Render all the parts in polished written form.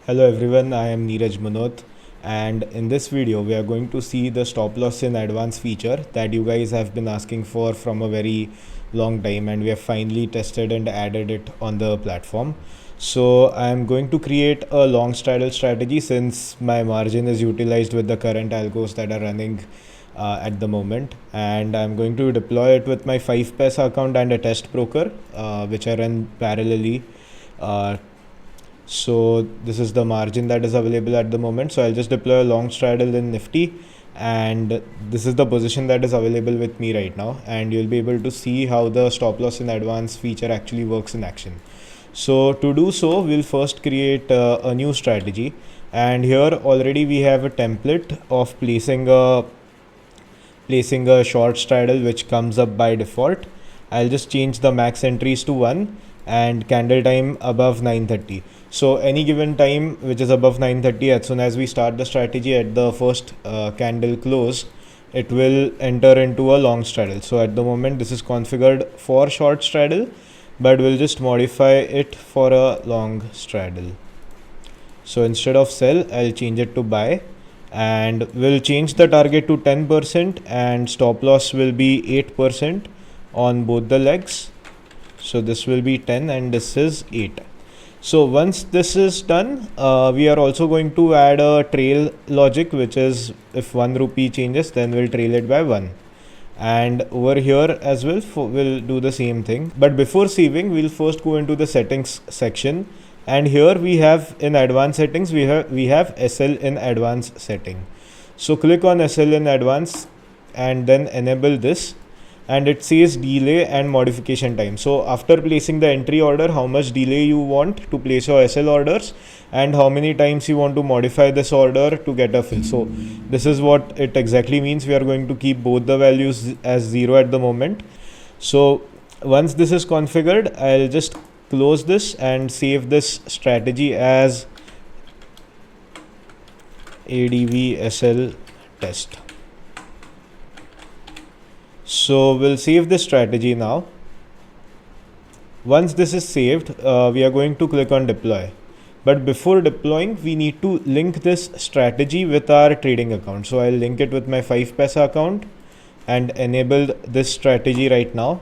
Hello everyone, I am Neeraj Manot, and in this video we are going to see the stop loss in advance feature that you guys have been asking for from a very long time, and we have finally tested and added it on the platform. So I am going to create a long straddle strategy since my margin is utilized with the current algos that are running at the moment, and I'm going to deploy it with my 5 paisa account and a test broker which I run parallelly. So this is the margin that is available at the moment. So I'll just deploy a long straddle in Nifty, and this is the position that is available with me right now, and you'll be able to see how the stop loss in advance feature actually works in action. So to do so, we'll first create a new strategy, and here already we have a template of placing a short straddle which comes up by default. I'll just change the max entries to 1 and candle time above 9:30. So any given time which is above 9:30, as soon as we start the strategy at the first candle close, it will enter into a long straddle. So at the moment this is configured for short straddle, but we'll just modify it for a long straddle. So instead of sell, I'll change it to buy, and we'll change the target to 10% and stop loss will be 8% on both the legs. So this will be 10 and this is 8. So once this is done, we are also going to add a trail logic, which is if 1 rupee changes, then we'll trail it by 1. And over here as well, we'll do the same thing. But before saving, we'll first go into the settings section. And here we have in advanced settings, we have SL in advanced setting. So click on SL in advanced and then enable this. And it says delay and modification time. So after placing the entry order, how much delay you want to place your SL orders and how many times you want to modify this order to get a fill. So this is what it exactly means. We are going to keep both the values as 0 at the moment. So once this is configured, I'll just close this and save this strategy as ADV test. So we'll save this strategy now. Once this is saved, we are going to click on deploy. But before deploying, we need to link this strategy with our trading account. So I'll link it with my 5paisa account and enable this strategy right now.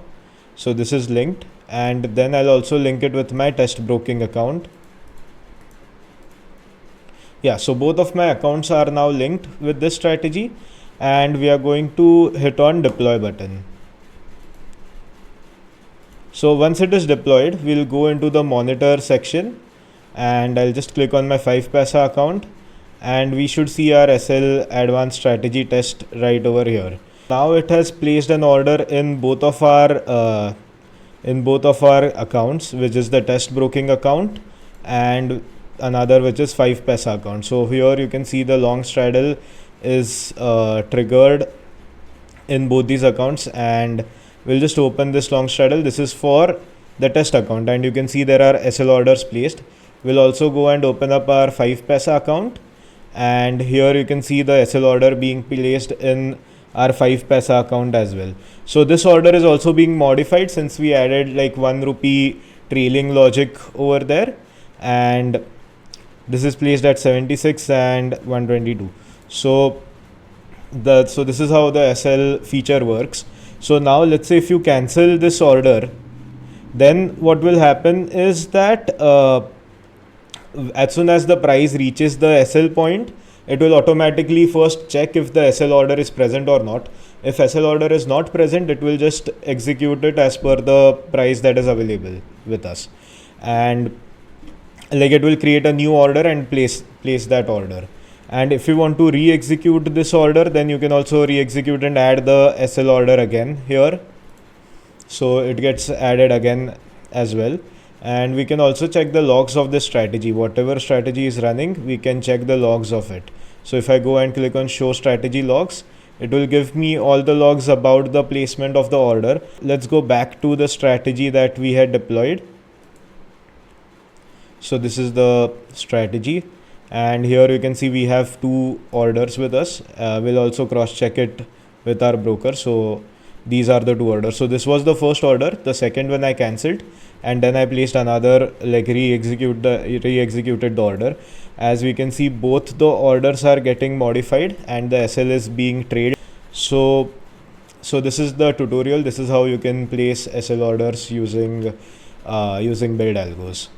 So this is linked, and then I'll also link it with my test broking account. Yeah, so both of my accounts are now linked with this strategy, and we are going to hit on deploy button. So once it is deployed, we'll go into the monitor section, and I'll just click on my 5paisa account, and we should see our SL advanced strategy test right over here. Now it has placed an order in both of our accounts, which is the test broking account and another which is 5paisa account. So here you can see the long straddle is triggered in both these accounts, and we'll just open this long straddle. This is for the test account, and you can see there are SL orders placed. We'll also go and open up our 5paisa account, and here you can see the SL order being placed in our 5paisa account as well. So this order is also being modified since we added like 1 rupee trailing logic over there, and this is placed at 76 and 122. So this is how the SL feature works. So now let's say if you cancel this order, then what will happen is that as soon as the price reaches the SL point, it will automatically first check if the SL order is present or not. If SL order is not present, it will just execute it as per the price that is available with us, and like it will create a new order and place that order. And if you want to re-execute this order, then you can also re-execute and add the SL order again here. So it gets added again as well. And we can also check the logs of this strategy. Whatever strategy is running, we can check the logs of it. So if I go and click on show strategy logs, it will give me all the logs about the placement of the order. Let's go back to the strategy that we had deployed. So this is the strategy, and here you can see we have 2 orders with us. We'll also cross check it with our broker. So these are the 2 orders. So this was the first order. The second one I cancelled, and then I placed another, like re-executed the order. As we can see, both the orders are getting modified and the SL is being traded. So this is the tutorial. This is how you can place SL orders using BuildAlgos.